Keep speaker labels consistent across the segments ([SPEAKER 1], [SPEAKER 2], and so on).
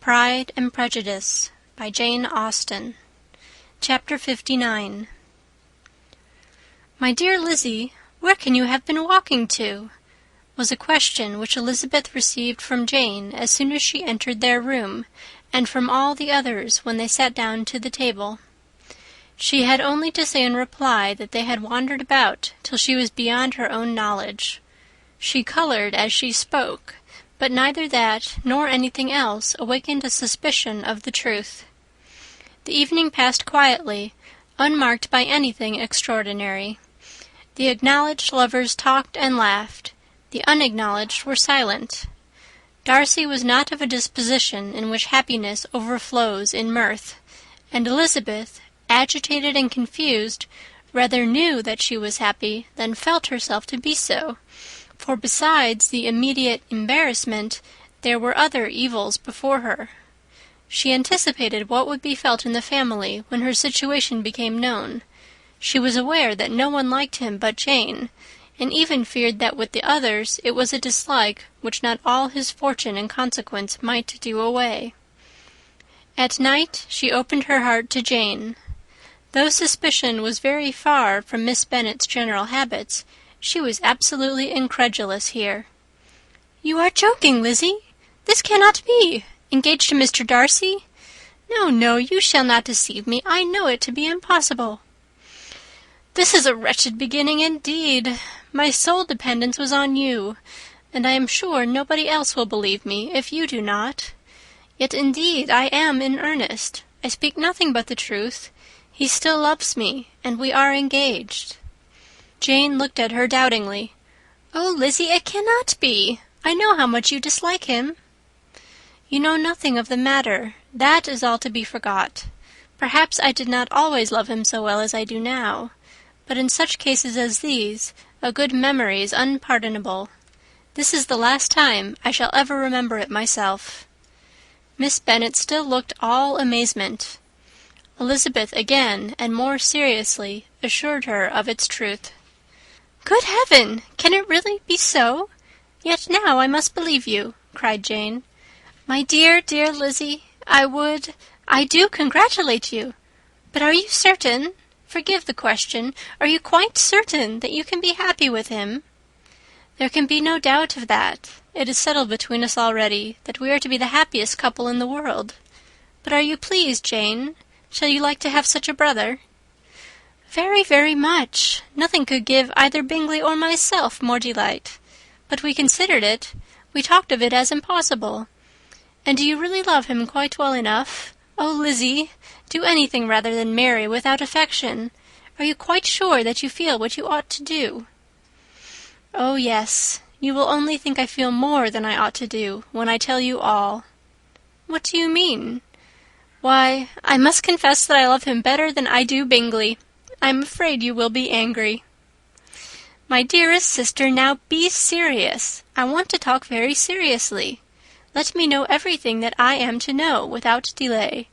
[SPEAKER 1] Pride and Prejudice by Jane Austen. Chapter 59. "My dear Lizzie, where can you have been walking to?" was a question which Elizabeth received from Jane as soon as she entered their room, and from all the others when they sat down to the table. She had only to say in reply that they had wandered about till she was beyond her own knowledge. She coloured as she spoke, but neither that nor anything else awakened a suspicion of the truth. The evening passed quietly, unmarked by anything extraordinary. The acknowledged lovers talked and laughed. The unacknowledged were silent. Darcy was not of a disposition in which happiness overflows in mirth, and Elizabeth, agitated and confused, rather knew that she was happy than felt herself to be so, for besides the immediate embarrassment, there were other evils before her. She anticipated what would be felt in the family when her situation became known. She was aware that no one liked him but Jane, and even feared that with the others it was a dislike which not all his fortune and consequence might do away. At night she opened her heart to Jane. Though suspicion was very far from Miss Bennet's general habits, she was absolutely incredulous here. "You are joking, Lizzie! This cannot be! Engaged to Mr. Darcy? No, no, you shall not deceive me. I know it to be impossible." "This is a wretched beginning indeed. My sole dependence was on you, and I am sure nobody else will believe me if you do not. Yet indeed I am in earnest. I speak nothing but the truth. He still loves me, and we are engaged." Jane looked at her doubtingly. "Oh, Lizzie, it cannot be. I know how much you dislike him." "You know nothing of the matter. That is all to be forgot. Perhaps I did not always love him so well as I do now. But in such cases as these, a good memory is unpardonable. This is the last time I shall ever remember it myself." Miss Bennet still looked all amazement. Elizabeth again, and more seriously, assured her of its truth. "Good heaven! Can it really be so? Yet now I must believe you," cried Jane. "My dear, dear Lizzie, I do congratulate you. But are you certain? Forgive the question. Are you quite certain that you can be happy with him?" "There can be no doubt of that. It is settled between us already that we are to be the happiest couple in the world. But are you pleased, Jane? Shall you like to have such a brother?" "Very, very much. Nothing could give either Bingley or myself more delight. But we considered it. We talked of it as impossible. And do you really love him quite well enough? Oh, Lizzie, do anything rather than marry without affection. Are you quite sure that you feel what you ought to do?" "Oh, yes. You will only think I feel more than I ought to do when I tell you all." "What do you mean?" "Why, I must confess that I love him better than I do Bingley. I am afraid you will be angry." "My dearest sister, now be serious. I want to talk very seriously. Let me know everything that I am to know without delay.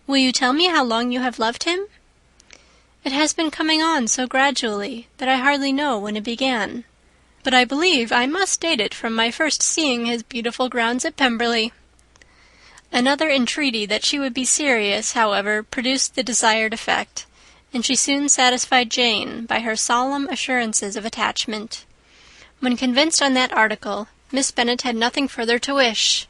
[SPEAKER 1] Will you tell me how long you have loved him?" "It has been coming on so gradually that I hardly know when it began. But I believe I must date it from my first seeing his beautiful grounds at Pemberley." Another entreaty that she would be serious, however, produced the desired effect, and she soon satisfied Jane by her solemn assurances of attachment. When convinced on that article, Miss Bennet had nothing further to wish.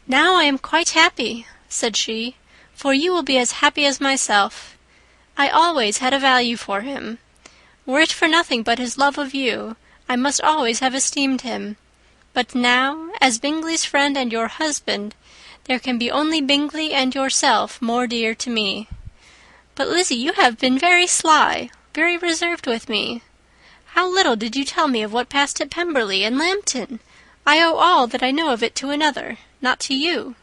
[SPEAKER 1] "Now I am quite happy," said she, "for you will be as happy as myself. I always had a value for him. Were it for nothing but his love of you, I must always have esteemed him. But now, as Bingley's friend and your husband, there can be only Bingley and yourself more dear to me. But, Lizzie, you have been very sly, very reserved with me. How little did you tell me of what passed at Pemberley and Lambton! I owe all that I know of it to another, not to you."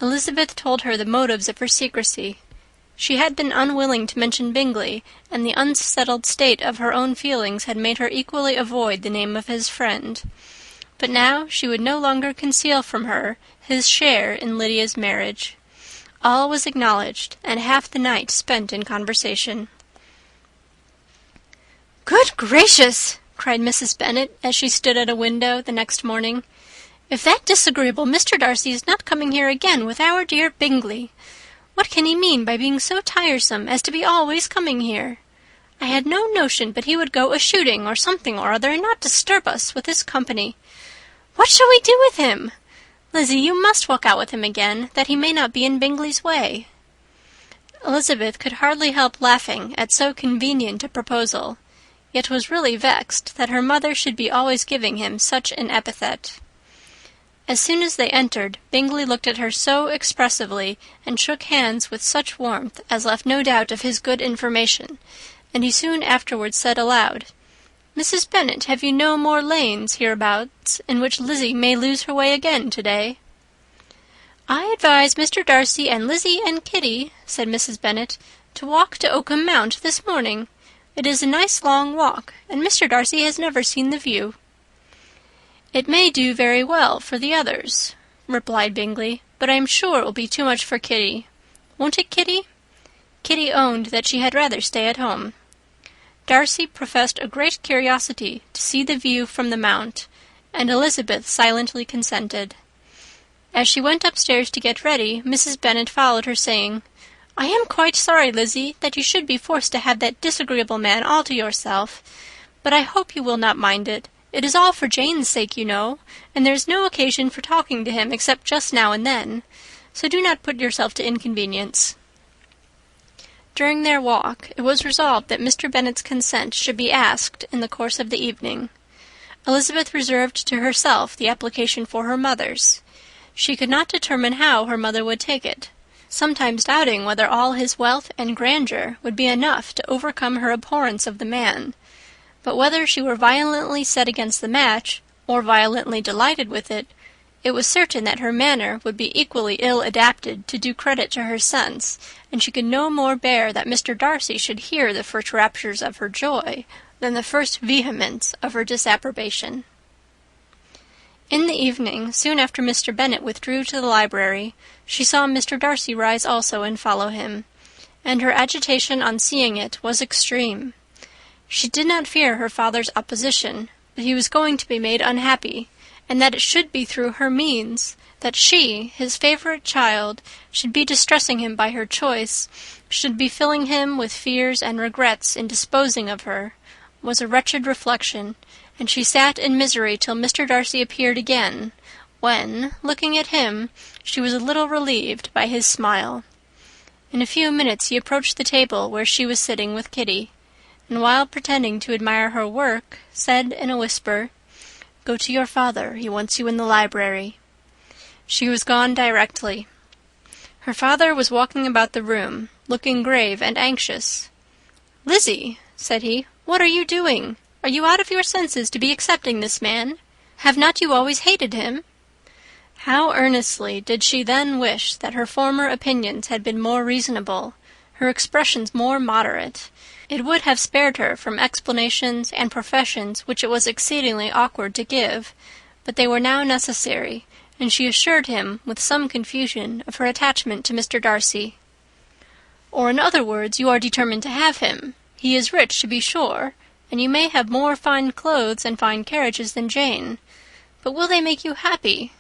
[SPEAKER 1] Elizabeth told her the motives of her secrecy. She had been unwilling to mention Bingley, and the unsettled state of her own feelings had made her equally avoid the name of his friend. But now she would no longer conceal from her his share in Lydia's marriage. All was acknowledged, and half the night spent in conversation. "Good gracious!" cried Mrs. Bennet, as she stood at a window the next morning. If that disagreeable Mr. Darcy is not coming here again with our dear Bingley! What can he mean by being so tiresome as to be always coming here? I had no notion but he would go a-shooting or something or other, and not disturb us with his company. What shall we do with him? Lizzie, you must walk out with him again, that he may not be in Bingley's way." Elizabeth could hardly help laughing at so convenient a proposal, yet was really vexed that her mother should be always giving him such an epithet. As soon as they entered, Bingley looked at her so expressively, and shook hands with such warmth, as left no doubt of his good information, and he soon afterwards said aloud, "Mrs. Bennet, have you no more lanes hereabouts in which Lizzie may lose her way again to-day?" "I advise Mr. Darcy and Lizzie and Kitty," said Mrs. Bennet, "to walk to Oakham Mount this morning. It is a nice long walk, and Mr. Darcy has never seen the view." "It may do very well for the others," replied Bingley, "but I am sure it will be too much for Kitty. Won't it, Kitty?" Kitty owned that she had rather stay at home. Darcy professed a great curiosity to see the view from the Mount, and Elizabeth silently consented. As she went upstairs to get ready, Mrs. Bennet followed her, saying, "I am quite sorry, Lizzie, that you should be forced to have that disagreeable man all to yourself, but I hope you will not mind it. It is all for Jane's sake, you know, and there is no occasion for talking to him except just now and then, so do not put yourself to inconvenience." During their walk, it was resolved that Mr. Bennet's consent should be asked in the course of the evening. Elizabeth reserved to herself the application for her mother's. She could not determine how her mother would take it, sometimes doubting whether all his wealth and grandeur would be enough to overcome her abhorrence of the man, but whether she were violently set against the match, or violently delighted with it, it was certain that her manner would be equally ill adapted to do credit to her sense, and she could no more bear that Mr. Darcy should hear the first raptures of her joy than the first vehemence of her disapprobation. In the evening, soon after Mr. Bennet withdrew to the library, she saw Mr. Darcy rise also and follow him, and her agitation on seeing it was extreme. She did not fear her father's opposition, but he was going to be made unhappy, and that it should be through her means, that she, his favourite child, should be distressing him by her choice, should be filling him with fears and regrets in disposing of her, was a wretched reflection, and she sat in misery till Mr. Darcy appeared again, when, looking at him, she was a little relieved by his smile. In a few minutes he approached the table where she was sitting with Kitty, and while pretending to admire her work, said in a whisper, "Go to your father, he wants you in the library." She was gone directly. Her father was walking about the room, looking grave and anxious. "Lizzie," said he, "what are you doing? Are you out of your senses to be accepting this man? Have not you always hated him?" How earnestly did she then wish that her former opinions had been more reasonable, her expressions more moderate. It would have spared her from explanations and professions which it was exceedingly awkward to give, but they were now necessary, and she assured him, with some confusion, of her attachment to Mr. Darcy. "Or, in other words, you are determined to have him. He is rich, to be sure, and you may have more fine clothes and fine carriages than Jane. But will they make you happy?"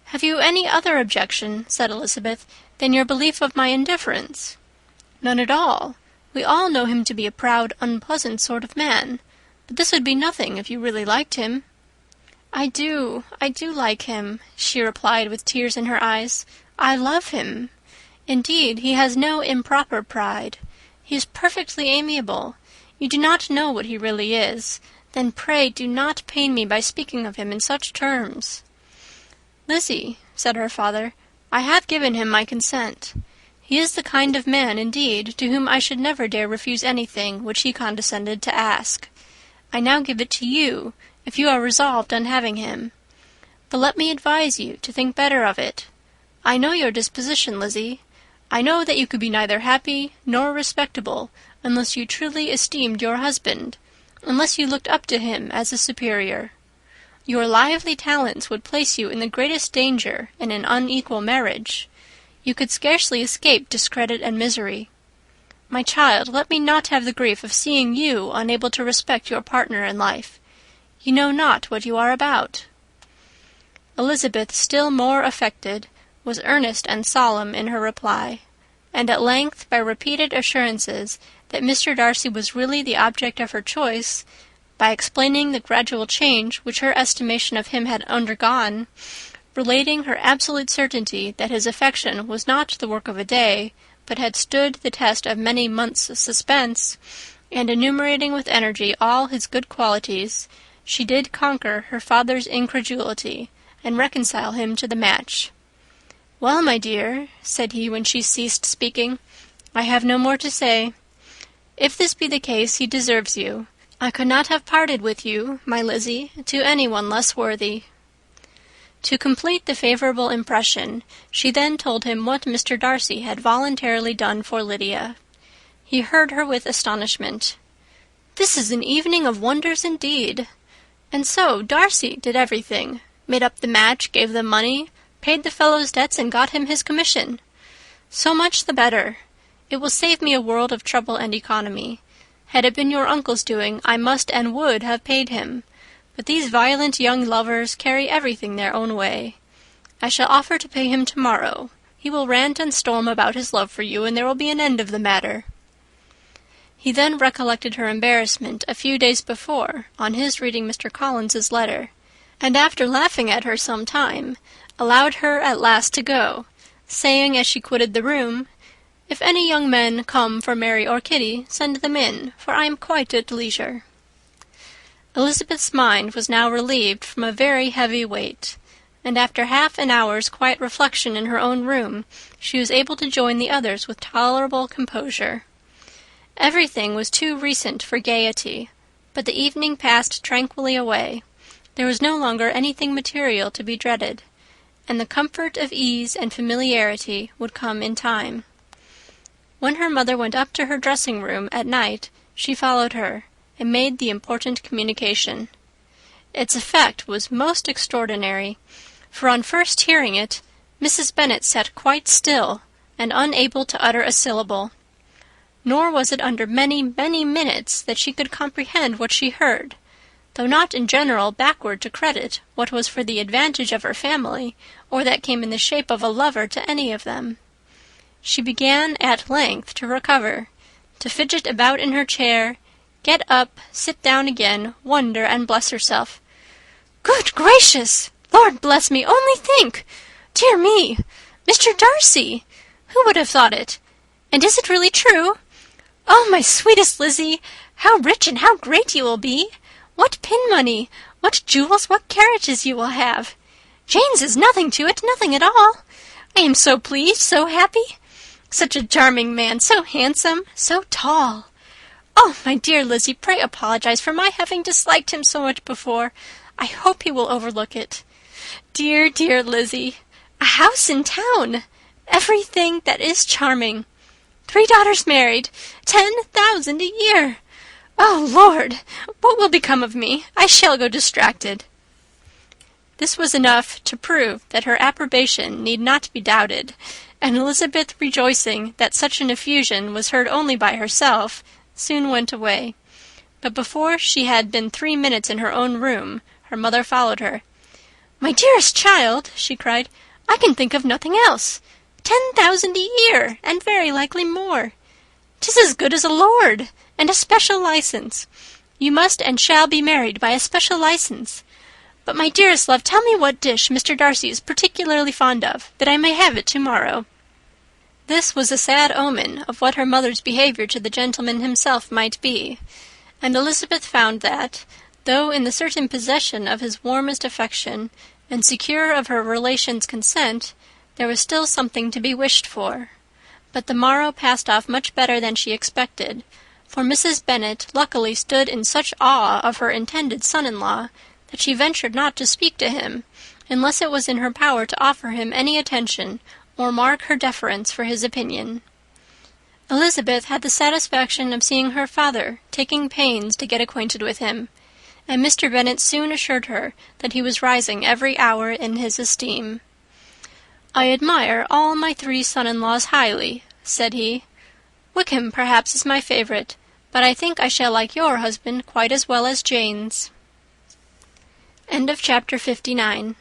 [SPEAKER 1] "Have you any other objection," said Elizabeth, "than your belief of my indifference?" "None at all. We all know him to be a proud, unpleasant sort of man. But this would be nothing if you really liked him." I do like him," she replied with tears in her eyes. "I love him. Indeed, he has no improper pride. He is perfectly amiable. You do not know what he really is. Then pray do not pain me by speaking of him in such terms." "Lizzie," said her father, "I have given him my consent. He is the kind of man, indeed, to whom I should never dare refuse anything which he condescended to ask. I now give it to you, if you are resolved on having him. But let me advise you to think better of it. I know your disposition, Lizzie. I know that you could be neither happy nor respectable unless you truly esteemed your husband, unless you looked up to him as a superior. Your lively talents would place you in the greatest danger in an unequal marriage. You could scarcely escape discredit and misery. My child, let me not have the grief of seeing you unable to respect your partner in life. You know not what you are about." Elizabeth, still more affected, was earnest and solemn in her reply, and at length, by repeated assurances that Mr. Darcy was really the object of her choice, by explaining the gradual change which her estimation of him had undergone, relating her absolute certainty that his affection was not the work of a day, but had stood the test of many months' suspense, and enumerating with energy all his good qualities, she did conquer her father's incredulity, and reconcile him to the match. "Well, my dear," said he, when she ceased speaking, "I have no more to say. If this be the case, he deserves you. I could not have parted with you, my Lizzie, to any one less worthy." To complete the favourable impression, she then told him what Mr. Darcy had voluntarily done for Lydia. He heard her with astonishment. "This is an evening of wonders indeed! And so Darcy did everything, made up the match, gave them money, paid the fellow's debts, and got him his commission. So much the better. It will save me a world of trouble and economy. Had it been your uncle's doing, I must and would have paid him. But these violent young lovers carry everything their own way. I shall offer to pay him tomorrow. He will rant and storm about his love for you, and there will be an end of the matter." He then recollected her embarrassment a few days before on his reading Mr. Collins's letter, and after laughing at her some time, allowed her at last to go, saying as she quitted the room, "If any young men come for Mary or Kitty, send them in, for I am quite at leisure." Elizabeth's mind was now relieved from a very heavy weight, and after half an hour's quiet reflection in her own room, she was able to join the others with tolerable composure. Everything was too recent for gaiety, but the evening passed tranquilly away. There was no longer anything material to be dreaded, and the comfort of ease and familiarity would come in time. When her mother went up to her dressing-room at night, she followed her, and made the important communication. Its effect was most extraordinary, for on first hearing it, Mrs. Bennet sat quite still, and unable to utter a syllable. Nor was it under many, many minutes that she could comprehend what she heard, though not in general backward to credit what was for the advantage of her family, or that came in the shape of a lover to any of them. She began at length to recover, to fidget about in her chair, get up, sit down again, wonder and bless herself. "Good gracious! Lord bless me! Only think! Dear me! Mr. Darcy! Who would have thought it? And is it really true? Oh, my sweetest Lizzie! How rich and how great you will be! What pin money! What jewels! What carriages you will have! Jane's is nothing to it, nothing at all. I am so pleased, so happy. Such a charming man, so handsome, so tall. Oh, my dear Lizzie, pray apologize for my having disliked him so much before. I hope he will overlook it. Dear, dear Lizzie, a house in town, everything that is charming. 3 daughters married, 10,000 a year. Oh, Lord, what will become of me? I shall go distracted." This was enough to prove that her approbation need not be doubted, and Elizabeth, rejoicing that such an effusion was heard only by herself, soon went away. But before she had been 3 minutes in her own room, her mother followed her. "My dearest child," she cried, "I can think of nothing else. 10,000 a year, and very likely more. 'Tis as good as a lord, and a special license. You must and shall be married by a special license. But, my dearest love, tell me what dish Mr. Darcy is particularly fond of, that I may have it tomorrow." This was a sad omen of what her mother's behaviour to the gentleman himself might be, and Elizabeth found that, though in the certain possession of his warmest affection, and secure of her relations' consent, there was still something to be wished for. But the morrow passed off much better than she expected, for Mrs. Bennet luckily stood in such awe of her intended son-in-law that she ventured not to speak to him, unless it was in her power to offer him any attention or mark her deference for his opinion. Elizabeth had the satisfaction of seeing her father taking pains to get acquainted with him, and Mr. Bennet soon assured her that he was rising every hour in his esteem. "I admire all my 3 son-in-laws highly," said he. "Wickham, perhaps, is my favourite, but I think I shall like your husband quite as well as Jane's." End of chapter 59.